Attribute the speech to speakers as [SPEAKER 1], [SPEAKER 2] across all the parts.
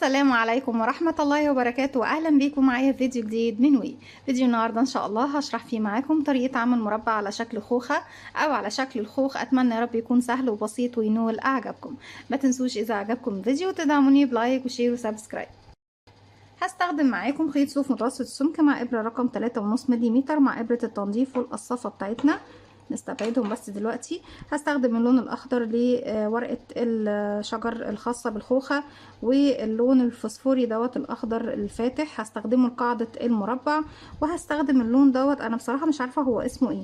[SPEAKER 1] السلام عليكم ورحمة الله وبركاته. أهلا بيكم معايا في فيديو جديد من فيديو النهاردة إن شاء الله هشرح فيه معاكم طريقة عمل مربع على شكل خوخة أو على شكل الخوخ. أتمنى يا رب يكون سهل وبسيط وينول أعجابكم. ما تنسوش إذا عجبكم الفيديو تدعموني بلايك وشير وسبسكرايب. هستخدم معاكم خيط صوف متوسط السمك مع إبرة رقم 3.5 ملم مع إبرة التنظيف والقصافة بتاعتنا. نستبعدهم بس دلوقتي. هستخدم اللون الاخضر لورقه الشجر الخاصه بالخوخه، واللون الفوسفوري دوت الاخضر الفاتح هستخدمه لقاعده المربع، وهستخدم اللون دوت انا بصراحه مش عارفه هو اسمه ايه،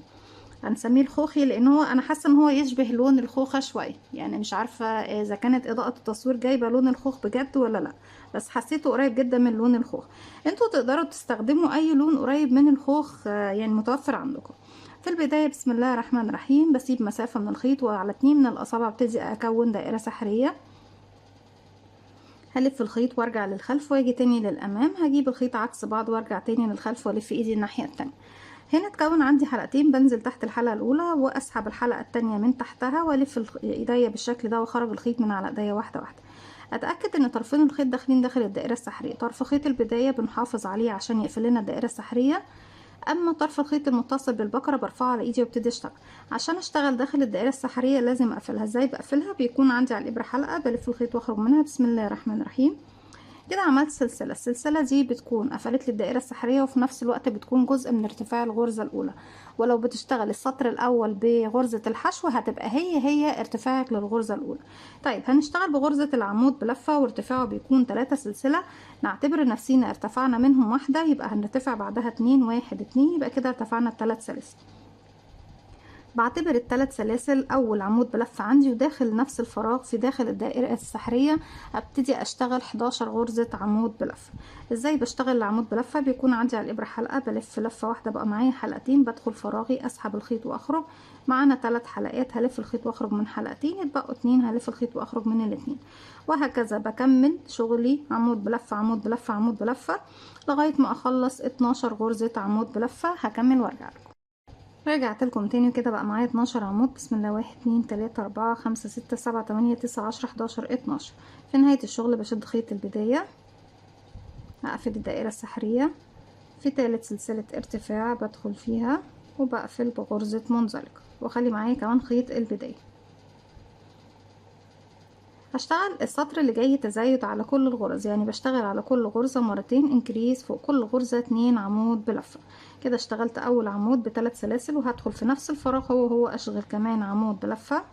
[SPEAKER 1] هنسميه الخوخي لان هو انا حاسه ان هو يشبه لون الخوخه شويه، يعني مش عارفه اذا كانت اضاءه التصوير جايبه لون الخوخ بجد ولا لا، بس حسيته قريب جدا من لون الخوخ. انتوا تقدروا تستخدموا اي لون قريب من الخوخ يعني متوفر عندكم. في البداية بسم الله الرحمن الرحيم بسيب مسافة من الخيط وعلى 2 من الأصابع ابتدي أكون دائرة سحرية. هلف الخيط وارجع للخلف واجي تاني للأمام، هجيب الخيط عكس بعض وارجع تاني للخلف والف ايدي الناحية التانية. هنا اتكون عندي حلقتين، بنزل تحت الحلقة الأولى وأسحب الحلقة التانية من تحتها والف ايديا بالشكل ده واخرج الخيط من على ايديا واحدة واحدة. اتاكد ان طرفين الخيط داخلين داخل الدائره السحريه. طرف خيط البدايه بنحافظ عليه عشان يقفل لنا الدائره السحريه، اما طرف الخيط المتصل بالبكره برفعه على ايدي وابتدي اشتغل. عشان اشتغل داخل الدائره السحريه لازم اقفلها. ازاي بقفلها؟ بيكون عندي على الابره حلقه بلف الخيط واخرج منها بسم الله الرحمن الرحيم. كده عملت سلسله. السلسله دي بتكون قفلت لي الدائره السحريه وفي نفس الوقت بتكون جزء من ارتفاع الغرزه الاولى. ولو بتشتغل السطر الاول بغرزه الحشو هتبقى هي ارتفاعك للغرزه الاولى. طيب هنشتغل بغرزه العمود بلفه وارتفاعه بيكون 3 سلسله. نعتبر نفسينا ارتفعنا منهم واحده، يبقى هنرتفع بعدها 2 1 2، يبقى كده ارتفعنا ب3 سلاسل. بعتبر الثلاث سلاسل اول عمود بلف عندي، وداخل نفس الفراغ في داخل الدائره السحريه ابتدي اشتغل 11 غرزه عمود بلف. ازاي بشتغل العمود بلفه؟ بيكون عندي على الابره حلقه بلف لفه واحده، بقى معايا حلقتين، بدخل فراغي اسحب الخيط واخرج. معانا 3 حلقات، هلف الخيط واخرج من حلقتين، اتبقوا 2 هلف الخيط واخرج من الاتنين، وهكذا بكمل شغلي عمود بلفه عمود بلفه عمود بلفه لغايه ما اخلص 12 غرزه عمود بلفه. هكمل وارجع لكم. رجعت لكم تاني وكده بقى معايا 12 عمود. بسم الله 1 2 3 4 5 6 7 8 9 10 11 12. في نهاية الشغل بشد خيط البداية، اقفل الدائرة السحرية في ثالث سلسلة ارتفاع بدخل فيها وبقفل بغرزة منزلقة، واخلي معايا كمان خيط البداية. هشتغل السطر اللي جاي تزايد على كل الغرز، يعني بشتغل على كل غرزة مرتين انكريز، فوق كل غرزة 2 عمود بلفة. كده اشتغلت اول عمود ب3 سلاسل، وهدخل في نفس الفراغ هو اشغل كمان عمود بلفة،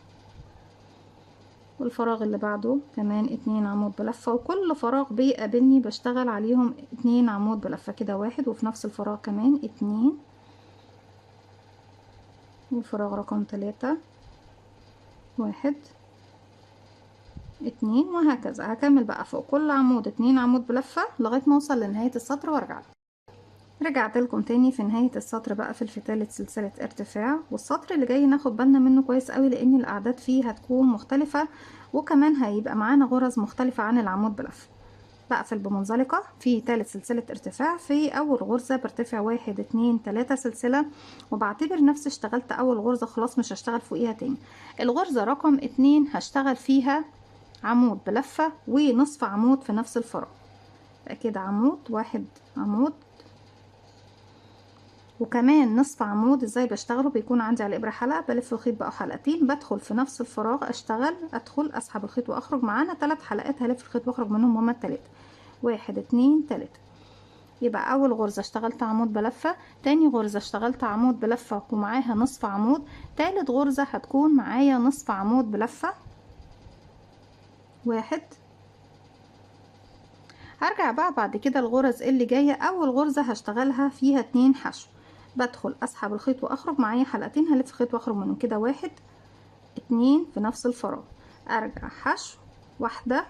[SPEAKER 1] والفراغ اللي بعده كمان 2 عمود بلفة، وكل فراغ بيقابلني بشتغل عليهم 2 عمود بلفة. كده 1 وفي نفس الفراغ كمان 2، والفراغ رقم 3 1 2، وهكذا هكمل بقى فوق كل عمود 2 عمود بلفة لغاية ما اوصل لنهاية السطر وارجع. رجعت لكم تاني في نهاية السطر بقى في ثالث سلسلة ارتفاع، والسطر اللي جاي ناخد بالنا منه كويس قوي لان الاعداد فيه هتكون مختلفة، وكمان هيبقى معانا غرز مختلفة عن العمود بلفة. بقفل بمنزلقة في ثالث سلسلة ارتفاع. في اول غرزة برتفع 1 2 3 سلسلة، وبعتبر نفسي اشتغلت اول غرزة خلاص مش هشتغل فوقيها تاني. الغرزة رقم 2 هشتغل فيها عمود بلفة ونصف عمود في نفس الفراغ. يبقى كده عمود 1 عمود وكمان نصف عمود. ازاي بشتغله؟ بيكون عندي على الابره حلقه بلف الخيط بقى حلقتين، بدخل في نفس الفراغ اشتغل، ادخل اسحب الخيط واخرج. معانا 3 حلقات هلف الخيط واخرج منهم هما التلاتة 1 2 3. يبقى اول غرزه اشتغلت عمود بلفه، تاني غرزه اشتغلت عمود بلفه ومعاها نصف عمود، تالت غرزه هتكون معايا نصف عمود بلفه 1. هرجع بقى بعد كده الغرز اللي جايه. اول غرزه هشتغلها فيها 2 حشو، بدخل اسحب الخيط واخرج، معايا حلقتين هلف الخيط واخرج منهم. كده 1 2 في نفس الفراغ، ارجع حشو واحده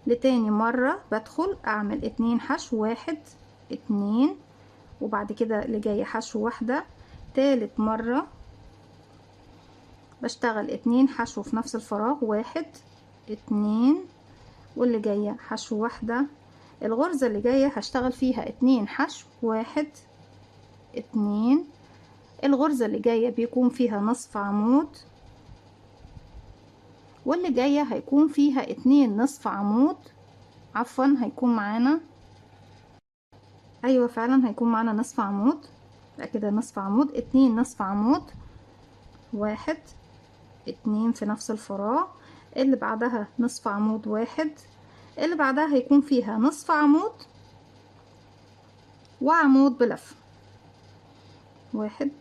[SPEAKER 1] لتاني مره بدخل اعمل 2 حشو 1 2، وبعد كده اللي جاي حشو واحده. تالت مره بشتغل 2 حشو في نفس الفراغ 1 2، واللي جايه حشو واحده. الغرزة اللي جاية هشتغل فيها 2 حشو 1 2. الغرزة اللي جاية بيكون فيها نصف عمود، واللي جاية هيكون فيها 2 نصف عمود عفوا هيكون معانا، ايوه فعلا هيكون معانا نصف عمود. يبقى كده نصف عمود، 2 نصف عمود، 1 2 في نفس الفراغ، اللي بعدها نصف عمود 1، اللي بعدها هيكون فيها نصف عمود وعمود بلف، 1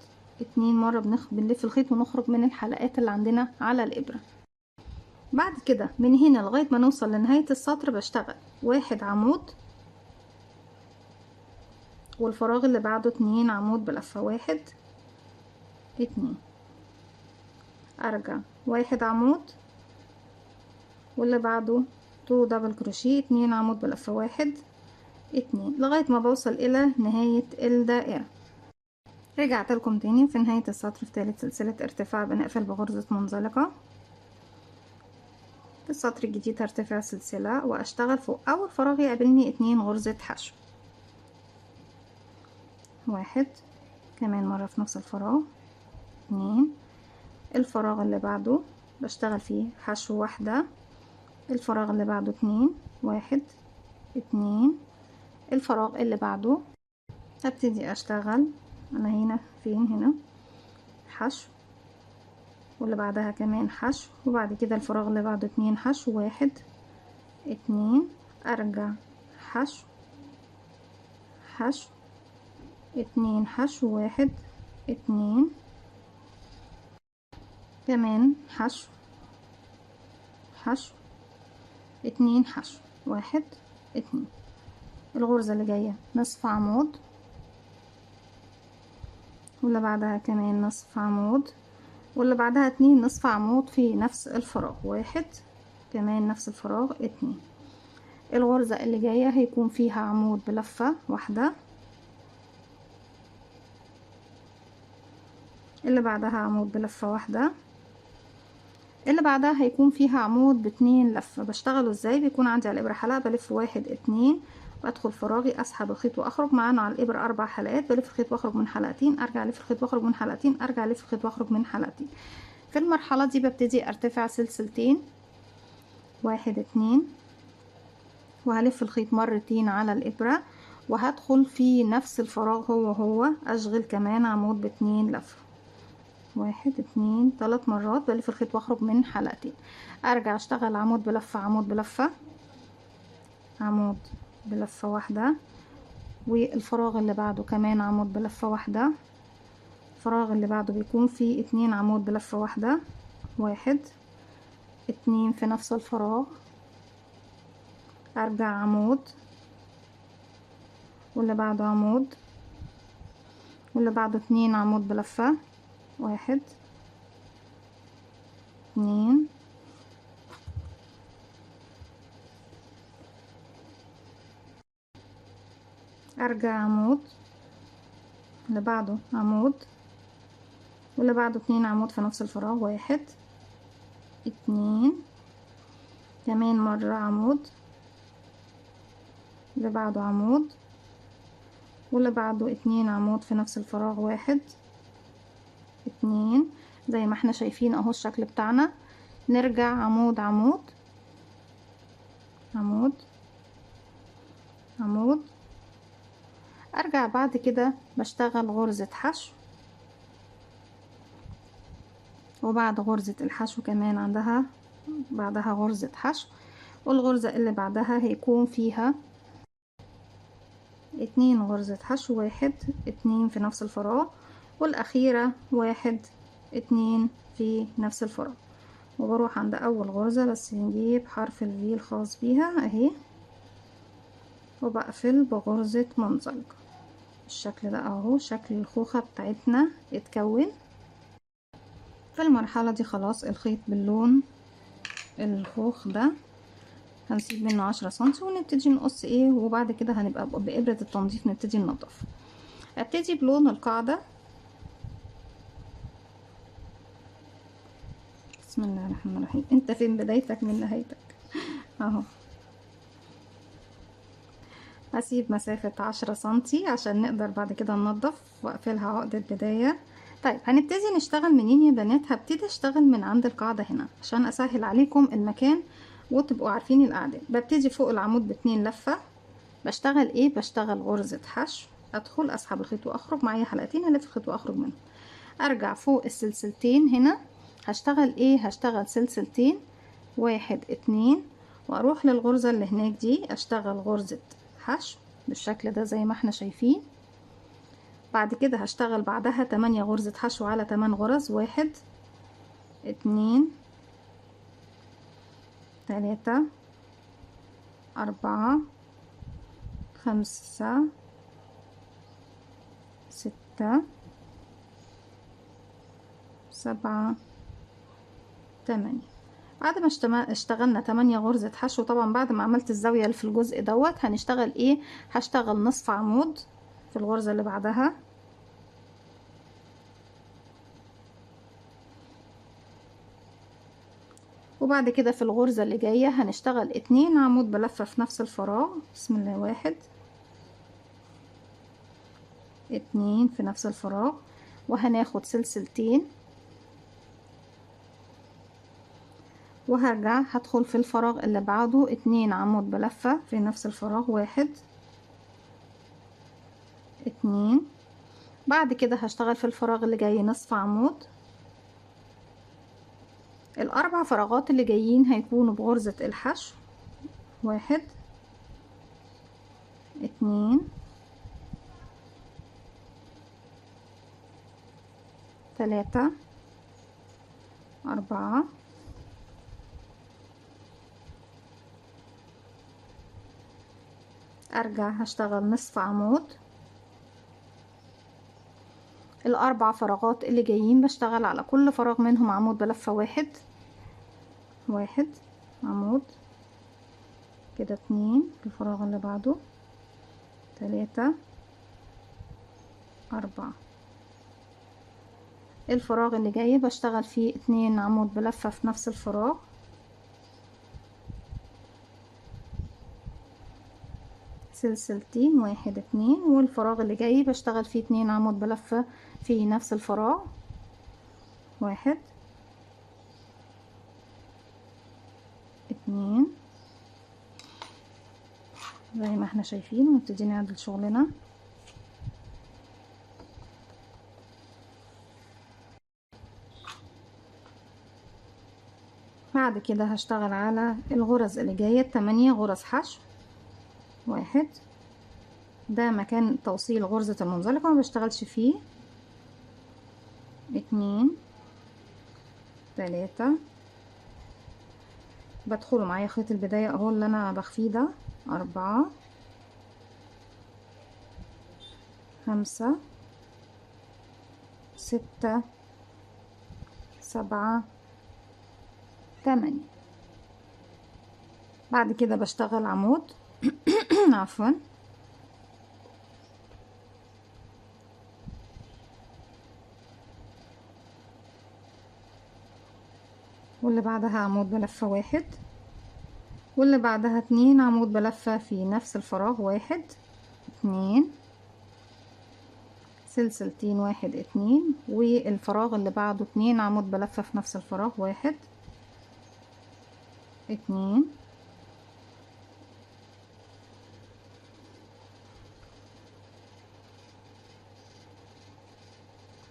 [SPEAKER 1] 2 مرة بنلف الخيط ونخرج من الحلقات اللي عندنا على الإبرة. بعد كده من هنا لغاية ما نوصل لنهاية السطر بشتغل 1 عمود، والفراغ اللي بعده 2 عمود بلفة، 1 2، ارجع 1 عمود، واللي بعده 2 دبل كروشيه، 2 عمود بلفة، 1 2، لغاية ما بوصل الى نهاية الدائرة. رجعت لكم تاني في نهاية السطر في ثالث سلسلة ارتفاع بنقفل بغرزة منزلقة. في السطر الجديد هرتفع سلسلة واشتغل فوق اول فراغ يقابلني 2 غرزة حشو، 1 كمان مرة في نفس الفراغ، 2، الفراغ اللي بعده بشتغل فيه حشو واحدة، الفراغ اللي بعده 2 1 2، الفراغ اللي بعده هبتدي اشتغل انا هنا فين، هنا حشو، واللي بعدها كمان حشو، وبعد كده الفراغ اللي بعده 2 حشو، 1 2، ارجع حشو حشو 2 حشو، 1 2، كمان حشو حشو 2 حشو، 1 2، الغرزة اللي جاية نصف عمود، واللي بعدها كمان نصف عمود، واللي بعدها 2 نصف عمود في نفس الفراغ، 1 كمان نفس الفراغ 2، الغرزة اللي جاية هيكون فيها عمود بلفة واحدة، اللي بعدها عمود بلفة واحدة، اللي بعدها هيكون فيها عمود باتنين لفة. بشتغله ازاي؟ بيكون عندي على الابرة حلقة، بلف 1 2، بدخل فراغي، اسحب الخيط واخرج، معانا على الابرة 4 حلقات، بلف الخيط واخرج من حلقتين، ارجع الف الخيط واخرج من حلقتين، ارجع الف الخيط واخرج من حلقتين. في المرحلة دي ببتدي ارتفع سلسلتين، 1 2، وهلف الخيط مرتين على الابرة، وهدخل في نفس الفراغ هو اشغل كمان عمود باتنين لفة، 1 2 3 مرات، بلف الخيط واخرج من حلقتين، ارجع اشتغل عمود بلفة عمود بلفة عمود بلفة واحدة، والفراغ اللي بعده كمان عمود بلفة واحدة، الفراغ اللي بعده بيكون فيه 2 عمود بلفة واحدة، 1 2 في نفس الفراغ، ارجع عمود، واللي بعده عمود، واللي بعده 2 عمود بلفة، 1 2، ارجع عمود، اللي بعده عمود، واللي بعده 2 عمود في نفس الفراغ، 1 2، كمان مرة عمود، اللي بعده عمود، واللي بعده 2 عمود في نفس الفراغ، 1 2، زي ما احنا شايفين اهو الشكل بتاعنا. نرجع عمود عمود عمود عمود، ارجع بعد كده بشتغل غرزة حشو، وبعد غرزة الحشو كمان عندها بعدها غرزة حشو، والغرزة اللي بعدها هيكون فيها 2 غرزة حشو، 1 2 في نفس الفراغ، والأخيرة 1 2 في نفس الفراغ، وبروح عند أول غرزة بس نجيب حرف الفي الخاص بيها اهي، وبقفل بغرزة منزلقة بالشكل ده اهو. شكل الخوخة بتاعتنا اتكون. في المرحلة دي خلاص الخيط باللون الخوخ ده هنسيب منه 10 سنتي ونبتدي نقص ايه، وبعد كده هنبقى بإبرة التنظيف نبتدي ننضف. ابتدي بلون القاعدة، بسم الله الرحمن الرحيم. انت فين بدايتك من نهايتك اهو. هسيب مسافة 10 سنتي عشان نقدر بعد كده ننضف، واقفلها عقدة بداية. طيب هنبتدي نشتغل منين يا بنات؟ هبتدي اشتغل من عند القاعدة هنا عشان اسهل عليكم المكان وتبقوا عارفين الاعداد. ببتدي فوق العمود باتنين لفة. بشتغل ايه؟ بشتغل غرزة حشو، ادخل اسحب الخيط واخرج، معايا حلقتين الف الخيط واخرج منهم. ارجع فوق السلسلتين هنا هشتغل ايه؟ هشتغل سلسلتين، واحد اتنين، واروح للغرزة اللي هناك دي اشتغل غرزة حشو بالشكل ده زي ما احنا شايفين. بعد كده هشتغل بعدها 8 غرزة حشو على 8 غرز، واحد اتنين تلاتة أربعة خمسة ستة سبعة تمانية. بعد ما اشتغلنا 8 غرزة حشو، طبعا بعد ما عملت الزاوية اللي في الجزء دوت هنشتغل ايه؟ هشتغل نصف عمود في الغرزة اللي بعدها، وبعد كده في الغرزة اللي جاية هنشتغل 2 عمود بلفة في نفس الفراغ. بسم الله، واحد اتنين في نفس الفراغ، وهناخد سلسلتين، وهرجع هدخل في الفراغ اللي بعده 2 عمود بلفة في نفس الفراغ، واحد اتنين. بعد كده هشتغل في الفراغ اللي جاي نصف عمود. الاربع فراغات اللي جايين هيكونوا بغرزة الحشو، واحد اتنين تلاتة أربعة ارجع هشتغل نصف عمود. الاربع فراغات اللي جايين بشتغل على كل فراغ منهم عمود بلفة واحد، واحد عمود كده، اتنين في الفراغ اللي بعده، تلاتة أربعة. الفراغ اللي جاي بشتغل فيه 2 عمود بلفة في نفس الفراغ، سلسلتين، واحد اتنين، والفراغ اللي جاي بشتغل فيه 2 عمود بلفة في نفس الفراغ، واحد اتنين زي ما احنا شايفين، ونبتدي نعدل شغلنا. بعد كده هشتغل على الغرز اللي جاية 8 غرز حشو، واحد، ده مكان توصيل غرزة المنزلقة ما بشتغلش فيه، اتنين تلاتة، بدخلوا معايا خيط البداية اهو اللي انا بخفيه ده، أربعة خمسة ستة سبعة تمانية. بعد كده بشتغل عمود عفوا، واللي بعدها عمود بلفة واحد، واللي بعدها 2 عمود بلفة في نفس الفراغ، واحد اتنين، سلسلتين، واحد اتنين، والفراغ اللي بعده 2 عمود بلفة في نفس الفراغ، واحد اتنين،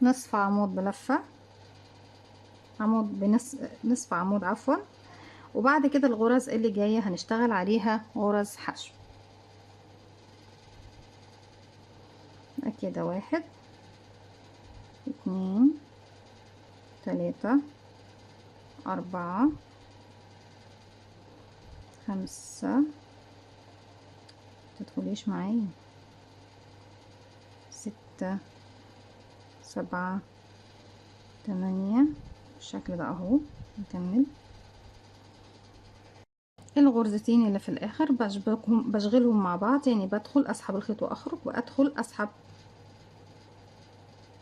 [SPEAKER 1] نصف عمود بلفة، عمود نصف عمود عفوا. وبعد كده الغرز اللي جاية هنشتغل عليها غرز حشو، كده واحد اتنين تلاتة أربعة خمسة، متدخليش معايا، ستة سبعة تمانية، بالشكل ده اهو. نكمل الغرزتين اللي في الاخر بشغلهم مع بعض، يعني بدخل اسحب الخيط واخرج، وادخل اسحب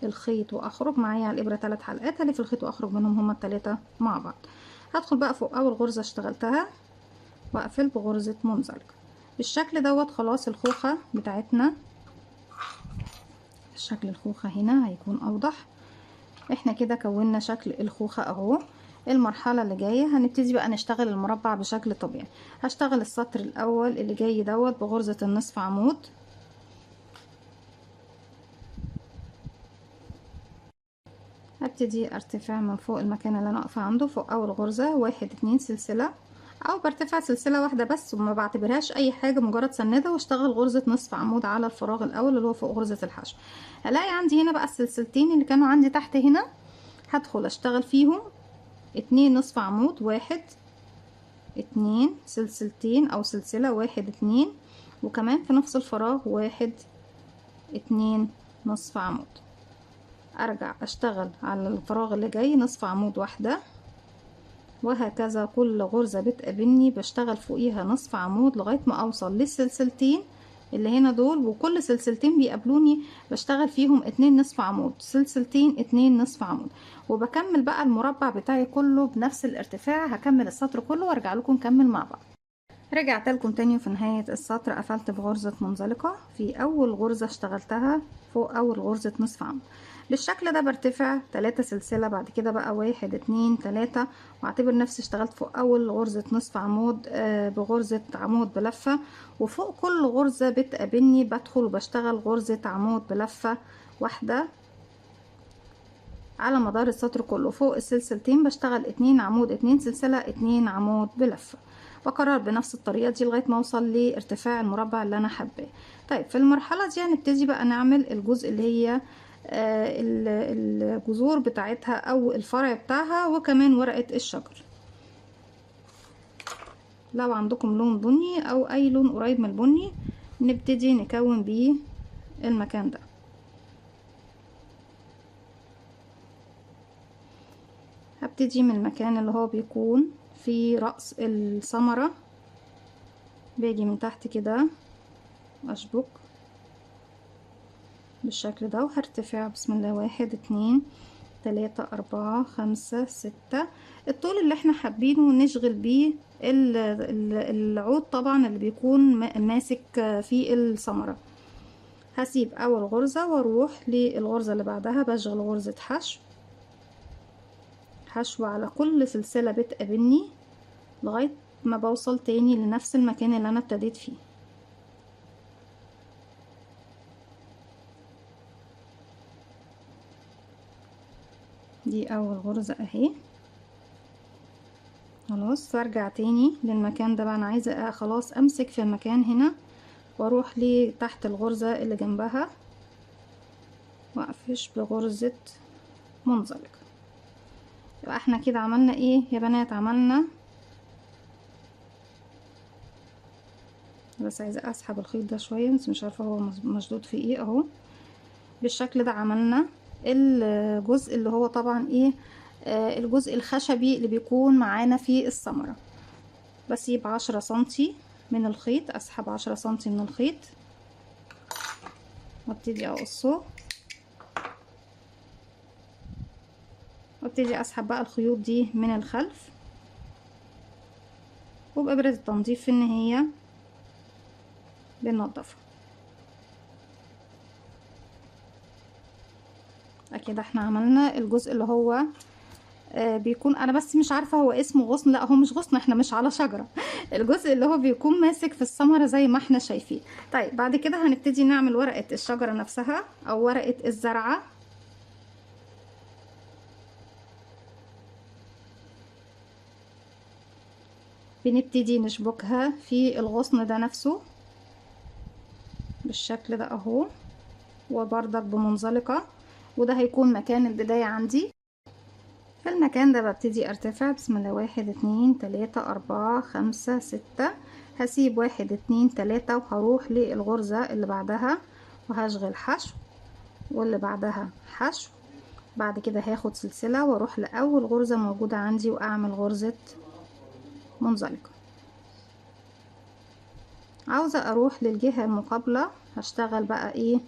[SPEAKER 1] الخيط واخرج، معايا على الابره 3 حلقات، الف الخيط واخرج منهم هما التلاتة مع بعض. هدخل بقى فوق اول غرزه اشتغلتها واقفل بغرزه منزلقه بالشكل دوت. خلاص الخوخه بتاعتنا، شكل الخوخه هنا هيكون اوضح. احنا كده كونا شكل الخوخه اهو. المرحلة اللي جاية هنبتدي بقى نشتغل المربع بشكل طبيعي. هشتغل السطر الاول اللي جاي دوت بغرزة النصف عمود، هبتدي ارتفع من فوق المكان اللي انا واقفه عنده فوق اول غرزة 1 2 سلسلة، او برتفع سلسلة واحدة بس وما بعتبرهاش اي حاجة، مجرد سندة، واشتغل غرزة نصف عمود على الفراغ الاول اللي هو فوق غرزة الحشو. هلاقي عندي هنا بقى السلسلتين اللي كانوا عندي تحت هنا، هدخل اشتغل فيهم 2 نصف عمود، 1 2 سلسلتين او سلسلة 1 2، وكمان في نفس الفراغ 1 2 نصف عمود. ارجع اشتغل على الفراغ اللي جاي نصف عمود واحدة، وهكذا كل غرزة بتقابلني بشتغل فوقيها نصف عمود لغاية ما اوصل للسلسلتين اللي هنا دول، وكل سلسلتين بيقابلوني بشتغل فيهم 2 نصف عمود، سلسلتين 2 نصف عمود، وبكمل بقى المربع بتاعي كله بنفس الارتفاع. هكمل السطر كله وارجع لكم نكمل مع بعض. رجعت لكم تاني، وفي نهاية السطر قفلت بغرزة منزلقة في اول غرزة اشتغلتها فوق اول غرزة نصف عمود. بالشكل ده برتفع 3 سلسلة، بعد كده بقى 1 2 3، واعتبر نفسي اشتغلت فوق اول غرزة نصف عمود بغرزة عمود بلفة، وفوق كل غرزة بتقابلني بدخل وبشتغل غرزة عمود بلفة واحدة على مدار السطر كله. فوق السلسلتين بشتغل 2 عمود 2 سلسلة 2 عمود بلفة، بكرر بنفس الطريقة دي لغاية ما اوصل لارتفاع المربع اللي انا حباه. طيب في المرحلة دي هنبتدي بقى نعمل الجزء اللي هي الجذور بتاعتها او الفرع بتاعها، وكمان ورقة الشجر. لو عندكم لون بني او اي لون قريب من البني نبتدي نكون بيه المكان ده. هبتدي من المكان اللي هو بيكون في رأس الثمرة، باجي من تحت كده اشبك بالشكل ده، وهرتفع بسم الله 1 2 3 4 5 6، الطول اللي احنا حابينه نشغل بيه العود طبعا اللي بيكون ماسك في الثمرة. هسيب اول غرزة واروح للغرزة اللي بعدها، بشغل غرزة حشو على كل سلسلة بتقابلني لغاية ما بوصل تاني لنفس المكان اللي انا ابتديت فيه. دي اول غرزة اهي، خلاص. وارجع تاني للمكان ده بقى، انا عايزة خلاص امسك في المكان هنا واروح لتحت الغرزة اللي جنبها واقفش بغرزة منزلقة. يبقى احنا كده عملنا ايه يا بنات؟ عملنا، بس عايزة اسحب الخيط ده شوية بس مش عارفة هو مشدود في ايه اهو. بالشكل ده عملنا الجزء اللي هو طبعا ايه الجزء الخشبي اللي بيكون معانا في الثمرة. بسيب 10 سنتي من الخيط، اسحب 10 سنتي من الخيط وابتدي اقصه، وابتدي اسحب بقى الخيوط دي من الخلف، وبإبرة التنظيف في النهاية بننضفها. كده احنا عملنا الجزء اللي هو بيكون، انا بس مش عارفة هو اسمه غصن، لا هو مش غصن، احنا مش على شجرة. الجزء اللي هو بيكون ماسك في الثمرة زي ما احنا شايفين. طيب بعد كده هنبتدي نعمل ورقة الشجرة نفسها او ورقة الزرعة. بنبتدي نشبكها في الغصن ده نفسه بالشكل ده اهو، وبرضك بمنزلقة، وده هيكون مكان البداية عندي. في المكان ده ببتدي ارتفع بسم الله 1 2 3 4 5 6، هسيب 1 2 3 وهروح للغرزة اللي بعدها وهشغل حشو، واللي بعدها حشو، بعد كده هاخد سلسلة واروح لأول غرزة موجودة عندي واعمل غرزة منزلقة. عاوزة اروح للجهة المقابلة، هشتغل بقى ايه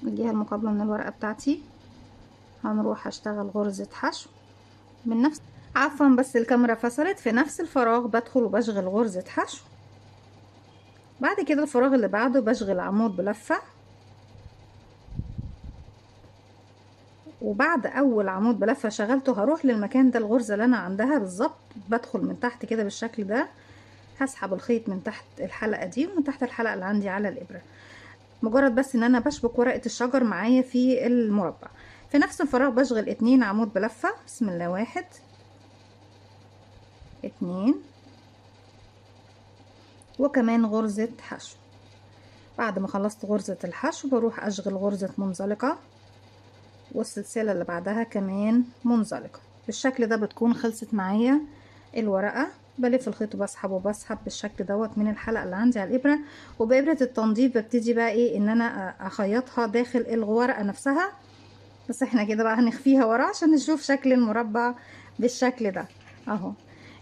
[SPEAKER 1] الجهة المقابلة من الورقة بتاعتي، هنروح اشتغل غرزة حشو من نفس، عفوا بس الكاميرا فصلت، في نفس الفراغ بدخل وبشغل غرزة حشو، بعد كده الفراغ اللي بعده بشغل عمود بلفة، وبعد اول عمود بلفه شغلته هروح للمكان ده الغرزه اللي انا عندها بالظبط، بدخل من تحت كده بالشكل ده، هسحب الخيط من تحت الحلقه دي ومن تحت الحلقه اللي عندي على الابره، مجرد بس ان انا بشبك ورقه الشجر معايا في المربع. في نفس الفراغ بشغل 2 عمود بلفه، بسم الله، 1 2 وكمان غرزه حشو. بعد ما خلصت غرزه الحشو بروح اشغل غرزه منزلقه، والسلسله اللي بعدها كمان منزلقه. بالشكل ده بتكون خلصت معايا الورقه. بلف الخيط وبسحب بالشكل دوت من الحلقه اللي عندي على الابره. وبابره التنظيف ببتدي بقى ايه، ان انا اخيطها داخل الورقه نفسها، بس احنا كده بقى هنخفيها ورا عشان نشوف شكل المربع بالشكل ده اهو.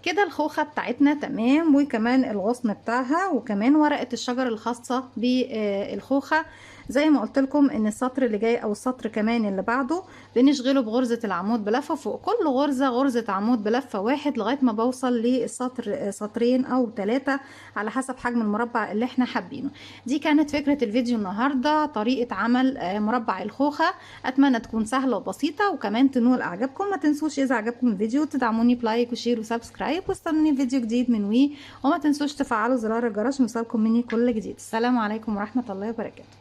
[SPEAKER 1] كده الخوخة بتاعتنا تمام، وكمان الغصن بتاعها، وكمان ورقة الشجر الخاصة بالخوخة. زي ما قلت لكم ان السطر اللي جاي او السطر كمان اللي بعده بنشغله بغرزة العمود بلفة، فوق كل غرزة عمود بلفة واحد لغاية ما بوصل للسطر سطرين او 3 على حسب حجم المربع اللي احنا حابينه. دي كانت فكرة الفيديو النهاردة، طريقة عمل مربع الخوخة. اتمنى تكون سهلة وبسيطة وكمان تنول اعجابكم. ما تنسوش اذا عجبكم الفيديو تدعموني بلايك وشير وسبسكرايب، واستنوني فيديو جديد من وما تنسوش تفعلوا زرار الجرس ليوصلكم مني كل جديد. السلام عليكم ورحمة الله وبركاته.